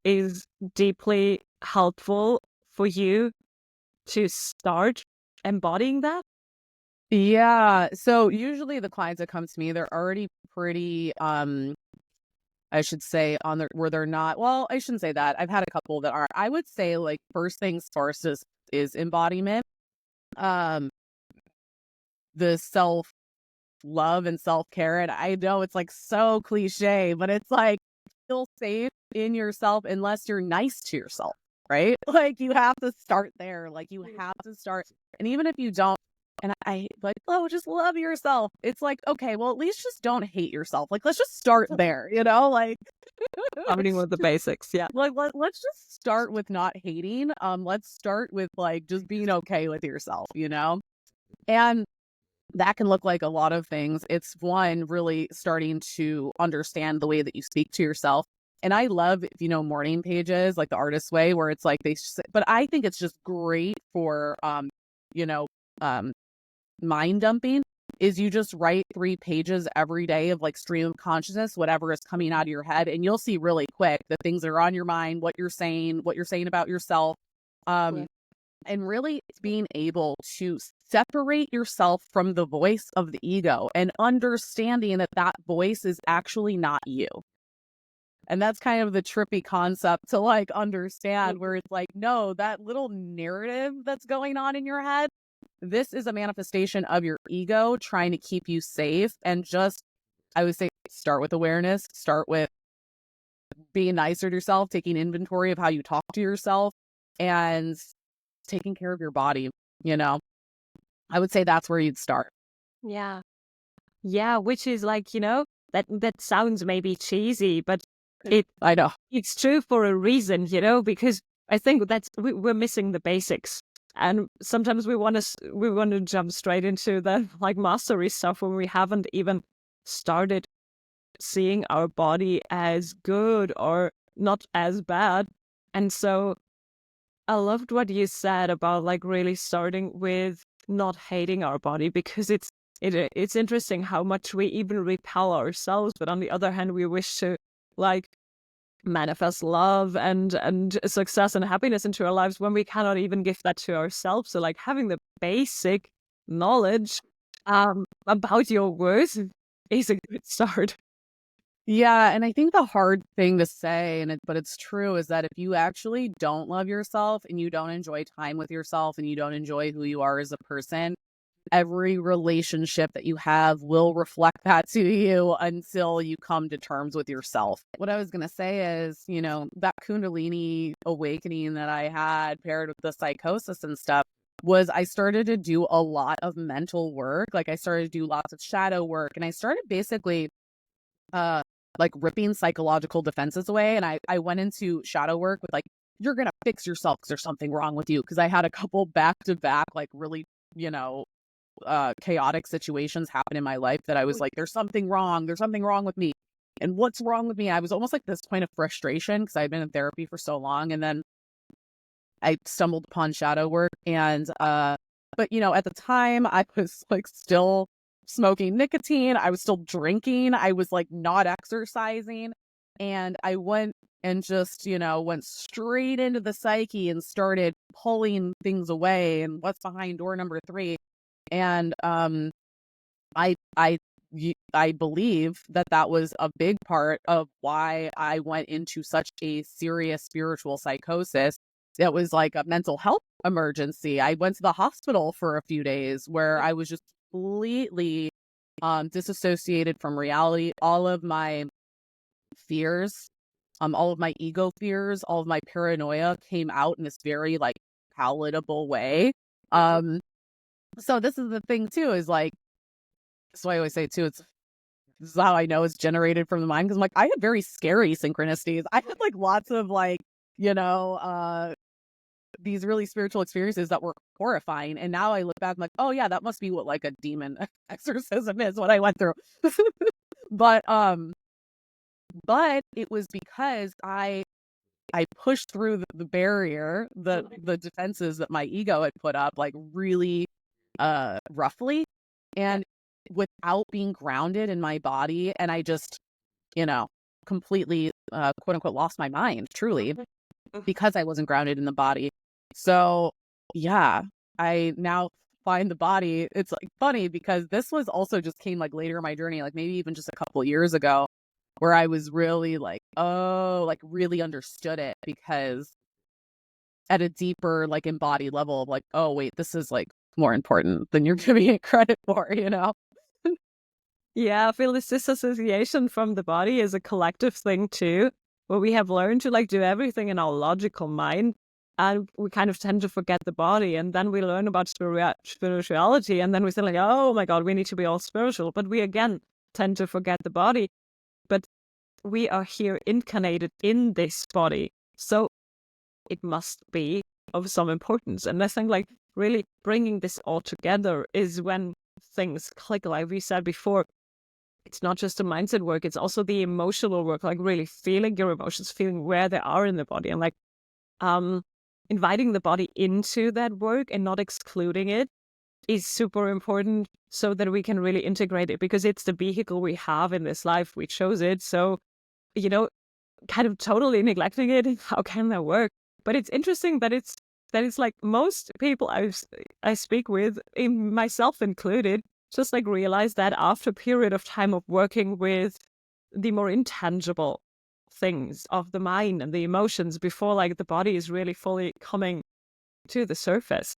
is deeply helpful for you to start embodying that? Yeah. So usually the clients that come to me, they're already pretty, I should say where they're not, well, I shouldn't say that. I've had a couple that are, I would say like first things first is embodiment. Um, the self love and self care. And I know it's like so cliche, but it's like feel safe in yourself unless you're nice to yourself, right? Like you have to start there. Like you have to start. And even if you don't, and I like, oh, just love yourself. It's like, okay, well, at least just don't hate yourself. Like, let's just start there, like, Starting with the basics, yeah. like let's just start with not hating. Let's start with like just being okay with yourself, and that can look like a lot of things. It's one, really starting to understand the way that you speak to yourself. And I love, if morning pages, like the Artist's Way, where it's like but I think it's just great for, you know, um, mind dumping is you just write 3 pages every day of like stream of consciousness, whatever is coming out of your head. And you'll see really quick the things that are on your mind, what you're saying about yourself. Yeah. And really being able to separate yourself from the voice of the ego and understanding that that voice is actually not you. And that's kind of the trippy concept to like understand, where it's like, no, that little narrative that's going on in your head, this is a manifestation of your ego trying to keep you safe. And just, I would say, start with awareness, start with being nicer to yourself, taking inventory of how you talk to yourself, and taking care of your body, I would say that's where you'd start. Yeah. Yeah, which is like, that sounds maybe cheesy, but I know. it's true for a reason, because I think we're missing the basics. And sometimes we want to jump straight into the like mastery stuff when we haven't even started seeing our body as good or not as bad. And so I loved what you said about like really starting with not hating our body, because it's interesting how much we even repel ourselves, but on the other hand, we wish to like manifest love and success and happiness into our lives when we cannot even give that to ourselves. So like having the basic knowledge about your worth is a good start. Yeah, and I think the hard thing to say, but it's true, is that if you actually don't love yourself and you don't enjoy time with yourself and you don't enjoy who you are as a person, every relationship that you have will reflect that to you until you come to terms with yourself. What I was going to say is, that Kundalini awakening that I had paired with the psychosis and stuff was I started to do a lot of mental work. Like I started to do lots of shadow work, and I started basically like ripping psychological defenses away. And I went into shadow work with like, you're going to fix yourself because there's something wrong with you. Because I had a couple back to back, like really, chaotic situations happen in my life that I was like, there's something wrong. There's something wrong with me. And what's wrong with me? I was almost like this point of frustration because I'd been in therapy for so long. And then I stumbled upon shadow work. And, but at the time I was like still smoking nicotine. I was still drinking. I was like not exercising. And I went and just, went straight into the psyche and started pulling things away and what's behind door number 3. And I I I believe that was a big part of why I went into such a serious spiritual psychosis. It was like a mental health emergency. I went to the hospital for a few days where I was just completely disassociated from reality. All of my fears, all of my ego fears, all of my paranoia came out in this very like palatable way. So this is the thing too, is like, so I always say too, this is how I know it's generated from the mind. Cause I'm like, I had very scary synchronicities. I had like lots of like, these really spiritual experiences that were horrifying. And now I look back, I'm like, oh yeah, that must be what like a demon exorcism is, what I went through. But, but it was because I pushed through the barrier, the defenses that my ego had put up, like really roughly and without being grounded in my body. And I just, completely quote unquote lost my mind, truly, because I wasn't grounded in the body. So yeah, I now find the body. It's like funny because this was also just came like later in my journey, like maybe even just a couple years ago, where I was really like, oh, like really understood it, because at a deeper, like embodied level of like, oh, wait, this is like more important than you're giving it credit for, Yeah, I feel this disassociation from the body is a collective thing too, where we have learned to like do everything in our logical mind, and we kind of tend to forget the body. And then we learn about spirituality, and then we say like, oh my God, we need to be all spiritual. But we again tend to forget the body. But we are here incarnated in this body, so it must be of some importance. And I think like really bringing this all together is when things click. Like we said before, it's not just the mindset work, it's also the emotional work, like really feeling your emotions, feeling where they are in the body, and like um inviting the body into that work and not excluding it is super important, so that we can really integrate it, because it's the vehicle we have in this life. We chose it. So, you know, kind of totally neglecting it, how can that work? But it's interesting that it's like most people I speak with, myself included, just like realize that after a period of time of working with the more intangible things of the mind and the emotions before like the body is really fully coming to the surface.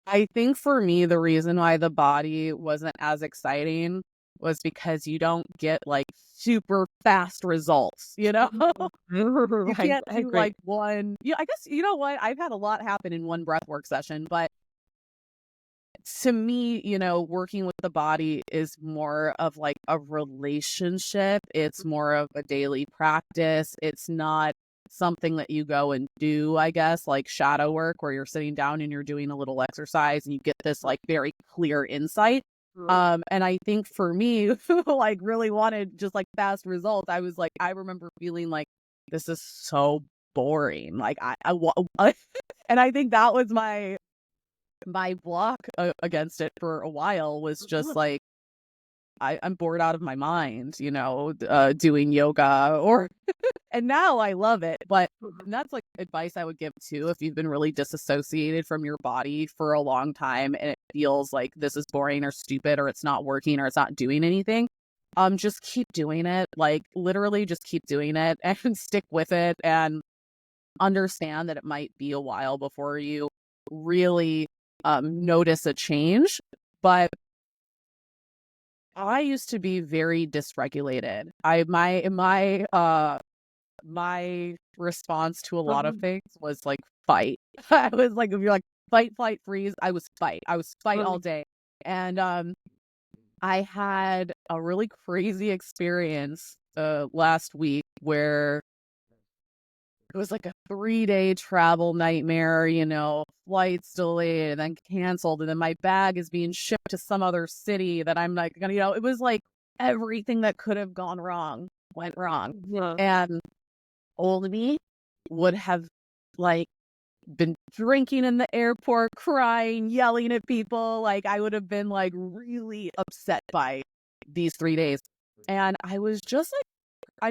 I think for me, the reason why the body wasn't as exciting was because you don't get like super fast results, You Right, can't I do agree. like one. Yeah, I guess you know what? I've had a lot happen in one breath work session, but to me, working with the body is more of like a relationship. It's more of a daily practice. It's not something that you go and do, I guess, like shadow work where you're sitting down and you're doing a little exercise and you get this like very clear insight. And I think for me, who like really wanted just like fast results, I was like, I remember feeling like this is so boring. Like and I think that was my block against it for a while, was just like I'm bored out of my mind, doing yoga and now I love it. But that's like advice I would give too if you've been really disassociated from your body for a long time and it feels like this is boring or stupid or it's not working or it's not doing anything. Just keep doing it. Like literally just keep doing it and stick with it and understand that it might be a while before you really notice a change. But I used to be very dysregulated. My response to a lot of things was like fight. I was like, if you're like fight, flight, freeze, I was fight. I was fight all day. And I had a really crazy experience last week where it was like a 3-day travel nightmare, flights delayed and then canceled. And then my bag is being shipped to some other city that I'm like, it was like everything that could have gone wrong went wrong. Yeah. And old me would have like been drinking in the airport, crying, yelling at people. Like I would have been like really upset by these 3 days. And I was just like,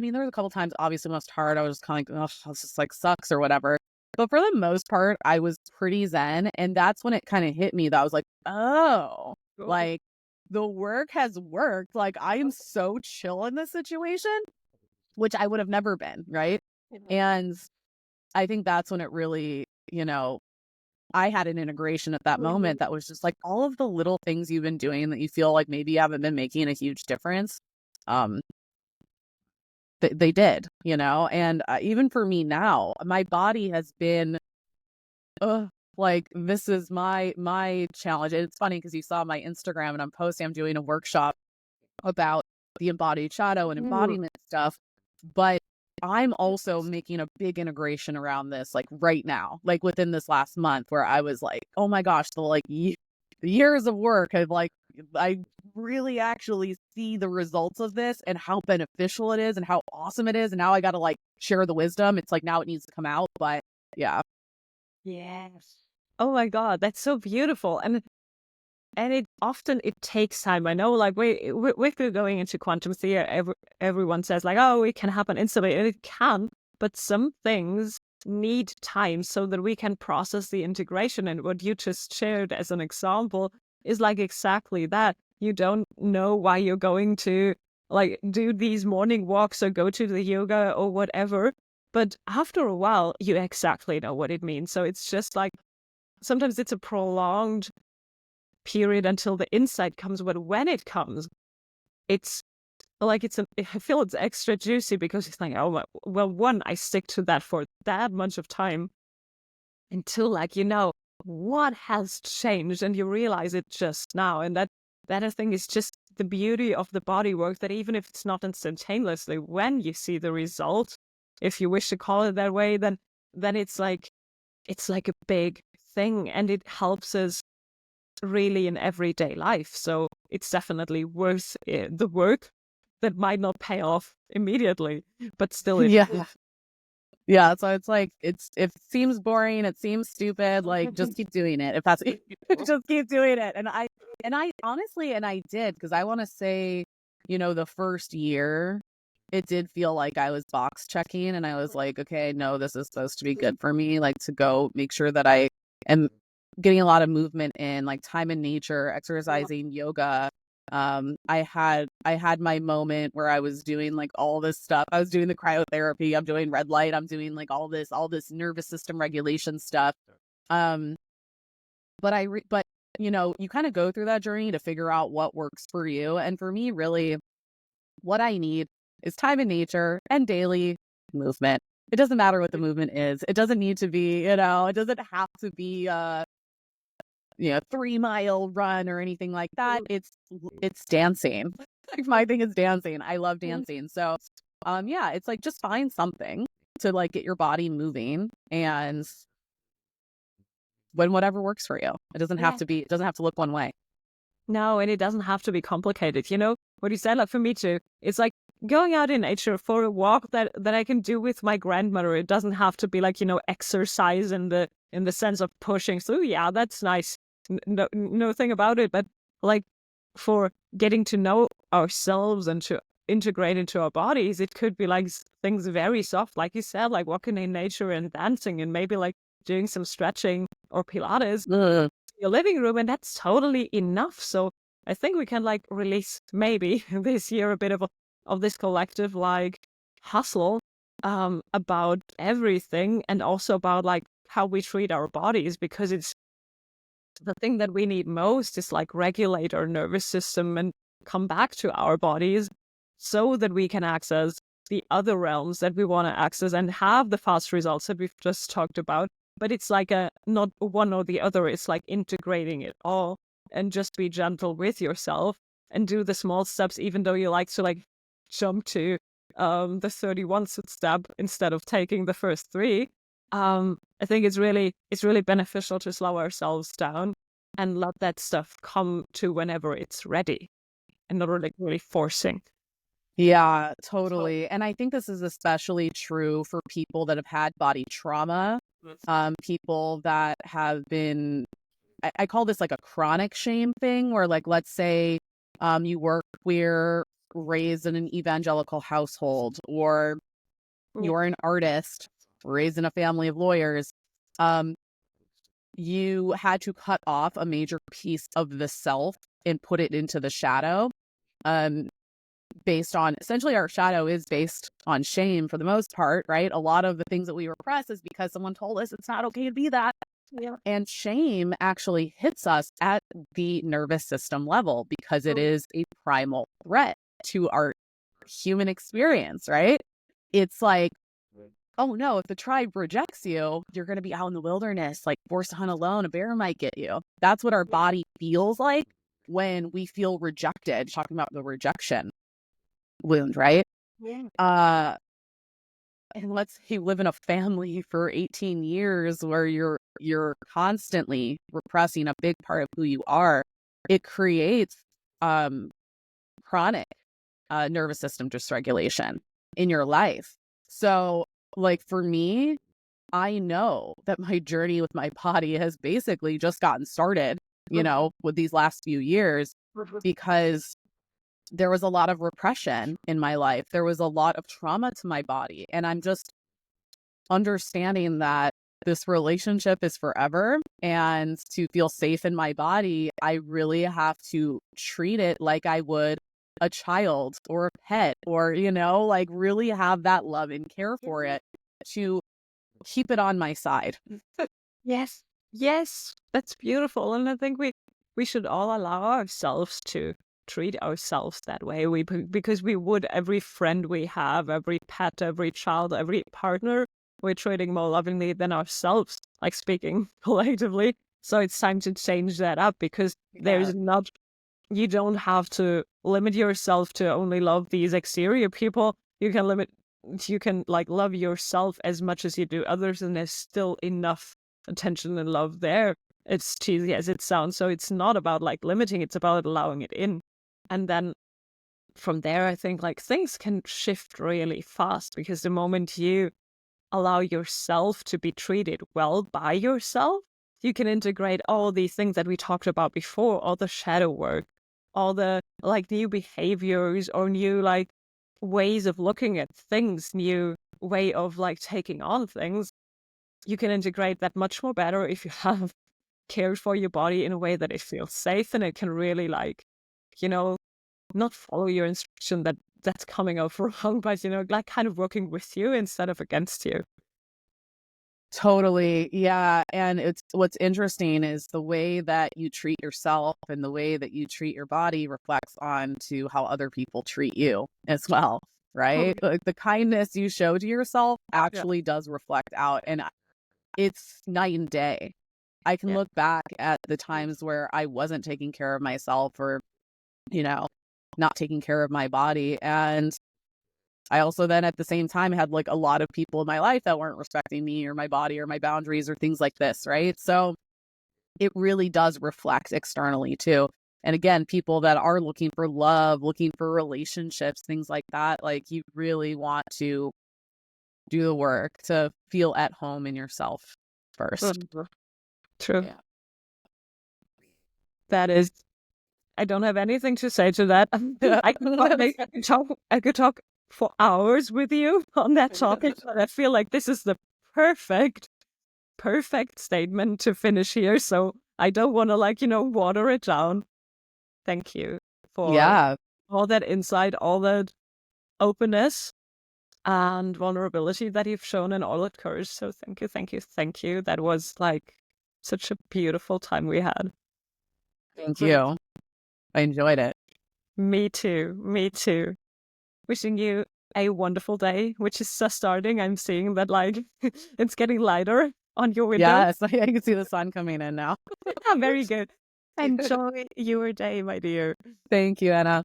there was a couple times, obviously most hard. I was just kind of like, oh, this just like sucks or whatever. But for the most part, I was pretty zen. And that's when it kind of hit me that I was like, oh, like the work has worked. Like I am so chill in this situation, which I would have never been. Right. And I think that's when it really, I had an integration at that moment that was just like all of the little things you've been doing that you feel like maybe you haven't been making a huge difference. They did, and even for me now, my body has been, like this is my challenge. And it's funny because you saw my Instagram and I'm posting, I'm doing a workshop about the embodied shadow and embodiment stuff, but I'm also making a big integration around this, like right now, like within this last month where I was like, oh my gosh, the years of work have like, I really actually see the results of this and how beneficial it is and how awesome it is. And now I got to like share the wisdom. It's like now it needs to come out. But yeah. Yes. Oh my God, that's so beautiful. And it takes time. I know, like we're going into quantum theory. Everyone says like, oh, it can happen instantly, and it can. But some things need time so that we can process the integration. And what you just shared as an example is like exactly that. You don't know why you're going to like do these morning walks or go to the yoga or whatever. But after a while, you exactly know what it means. So it's just like sometimes it's a prolonged period until the insight comes, but when it comes, it's like I feel it's extra juicy because it's like, oh, well, one, I stick to that for that much of time until like, what has changed and you realize it just now. And that I think is just the beauty of the body work, that even if it's not instantaneously, when you see the result, if you wish to call it that way, then it's like a big thing and it helps us really in everyday life. So it's definitely worth the work that might not pay off immediately, but still Yeah, so it's like it seems boring, it seems stupid, like just keep doing it. If that's just keep doing it. And I honestly I did, because I want to say, the first year it did feel like I was box checking and I was like, okay, no, this is supposed to be good for me, like to go make sure that I am getting a lot of movement in, like time in nature, exercising, yoga. I had my moment where I was doing like all this stuff. I was doing the cryotherapy, I'm doing red light, I'm doing like all this nervous system regulation stuff. But you kind of go through that journey to figure out what works for you. And for me, really, what I need is time in nature and daily movement. It doesn't matter what the movement is. It doesn't need to be, it doesn't have to be 3-mile run or anything like that. It's dancing. Like my thing is dancing. I love dancing. So it's like just find something to like get your body moving, and whatever works for you. It doesn't have to be, it doesn't have to look one way. No, and it doesn't have to be complicated. What you said, like for me too, it's like going out in nature for a walk that I can do with my grandmother. It doesn't have to be like, exercise in the sense of pushing through. Yeah, that's nice. No thing about it. But like for getting to know ourselves and to integrate into our bodies. It could be like things very soft, like you said, like walking in nature and dancing, and maybe like doing some stretching or Pilates in your living room, and that's totally enough. So I think we can like release maybe this year a bit of this collective like hustle about everything, and also about like how we treat our bodies, because it's the thing that we need most is like regulate our nervous system and come back to our bodies so that we can access the other realms that we want to access and have the fast results that we've just talked about. But it's like a not one or the other, it's like integrating it all, and just be gentle with yourself and do the small steps, even though you like to like jump to the 31st step instead of taking the first three. I think it's really beneficial to slow ourselves down and let that stuff come to whenever it's ready, and not really forcing. Yeah, totally. And I think this is especially true for people that have had body trauma, people that have been, I call this like a chronic shame thing, where like, let's say you were queer, raised in an evangelical household, or you're an artist, raised in a family of lawyers. You had to cut off a major piece of the self and put it into the shadow. Based on, essentially, our shadow is based on shame for the most part, right? A lot of the things that we repress is because someone told us it's not okay to be that. Yeah. And shame actually hits us at the nervous system level because it is a primal threat to our human experience, right? It's like, oh no, if the tribe rejects you, you're going to be out in the wilderness, like forced to hunt alone. A bear might get you. That's what our body feels like when we feel rejected, talking about the rejection wound, right? Yeah. And let's say you live in a family for 18 years where you're constantly repressing a big part of who you are. It creates chronic nervous system dysregulation in your life. So, like for me, I know that my journey with my body has basically just gotten started, with these last few years, because there was a lot of repression in my life. There was a lot of trauma to my body. And I'm just understanding that this relationship is forever. And to feel safe in my body, I really have to treat it like I would a child or a pet, or, like really have that love and care for it to keep it on my side. Yes. Yes. That's beautiful. And I think we should all allow ourselves to treat ourselves that way. Because we would every friend we have, every pet, every child, every partner, we're treating more lovingly than ourselves, like speaking collectively. So it's time to change that up, because there's not, you don't have to limit yourself to only love these exterior people. You can like love yourself as much as you do others, and there's still enough attention and love there. It's cheesy as it sounds. So it's not about like limiting, it's about allowing it in. And then from there, I think like things can shift really fast, because the moment you allow yourself to be treated well by yourself, you can integrate all these things that we talked about before, all the shadow work, all the like new behaviors or new like ways of looking at things, new way of like taking on things. You can integrate that much more better if you have cared for your body in a way that it feels safe, and it can really like, you know, not follow your instruction that's coming out wrong, but like kind of working with you instead of against you. Totally. Yeah. And what's interesting is the way that you treat yourself and the way that you treat your body reflects on to how other people treat you as well. Right. Like the kindness you show to yourself actually does reflect out. And it's night and day. I can look back at the times where I wasn't taking care of myself, or, not taking care of my body. And I also then at the same time had like a lot of people in my life that weren't respecting me or my body or my boundaries or things like this, right? So it really does reflect externally too. And again, people that are looking for love, looking for relationships, things like that, like you really want to do the work to feel at home in yourself first. True. Yeah. That is I don't have anything to say to that. I could talk for hours with you on that topic, but I feel like this is the perfect statement to finish here. So I don't want to water it down. Thank you for all that insight, all that openness and vulnerability that you've shown, and all that courage. So thank you, thank you, thank you. That was like such a beautiful time we had. Thank you. I enjoyed it. Me too. Me too. Wishing you a wonderful day, which is just starting. I'm seeing that it's getting lighter on your window. Yes, I can see the sun coming in now. Very good. Enjoy your day, my dear. Thank you, Anna.